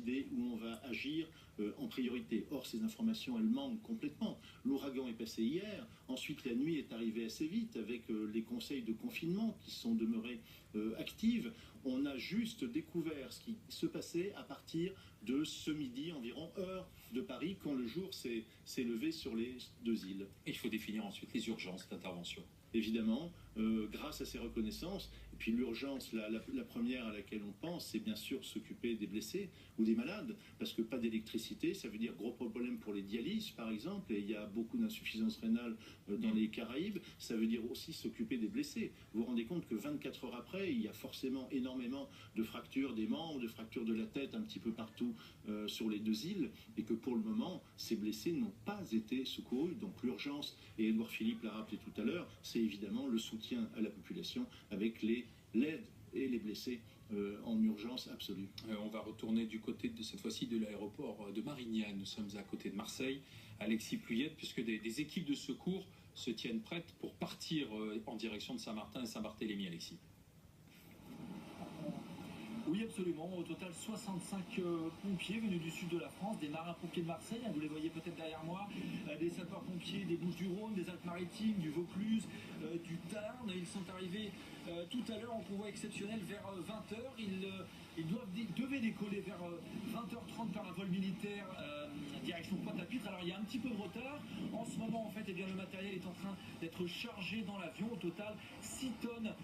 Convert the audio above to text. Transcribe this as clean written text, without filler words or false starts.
décider où on va agir en priorité. Or, ces informations, elles manquent complètement. L'ouragan est passé hier, ensuite la nuit est arrivée assez vite avec les conseils de confinement qui sont demeurés actives. On a juste découvert ce qui se passait à partir de ce midi, environ heure de Paris, quand le jour s'est levé sur les deux îles. Et il faut définir ensuite les urgences d'intervention. Évidemment, grâce à ces reconnaissances. Et puis l'urgence, la première à laquelle on pense, c'est bien sûr s'occuper des blessés ou des malades, parce que pas d'électricité, ça veut dire gros problème pour les dialyses, par exemple, et il y a beaucoup d'insuffisance rénale dans les Caraïbes. Ça veut dire aussi s'occuper des blessés. Vous vous rendez compte que 24 heures après, il y a forcément énormément de fractures des membres, de fractures de la tête un petit peu partout sur les deux îles, et que pour le moment, ces blessés n'ont pas été secourus. Donc l'urgence, et Édouard Philippe l'a rappelé tout à l'heure, c'est évidemment le soutien à la population avec l'aide et les blessés en urgence absolue. On va retourner du côté de cette fois-ci de l'aéroport de Marignane. Nous sommes à côté de Marseille, Alexis Pluyette, puisque des équipes de secours se tiennent prêtes pour partir en direction de Saint-Martin et Saint-Barthélemy, Alexis. Oui, absolument. Au total, 65 pompiers venus du sud de la France, des marins-pompiers de Marseille, vous les voyez peut-être derrière moi, des sapeurs-pompiers des Bouches-du-Rhône, des Alpes-Maritimes, du Vaucluse, du Tarn. Ils sont arrivés tout à l'heure en convoi exceptionnel vers 20h. Ils devaient décoller vers 20h30 par un vol militaire direction Pointe-à-Pitre. Alors il y a un petit peu de retard. En ce moment, en fait, eh bien, le matériel est en train d'être chargé dans l'avion. Au total, 6 tonnes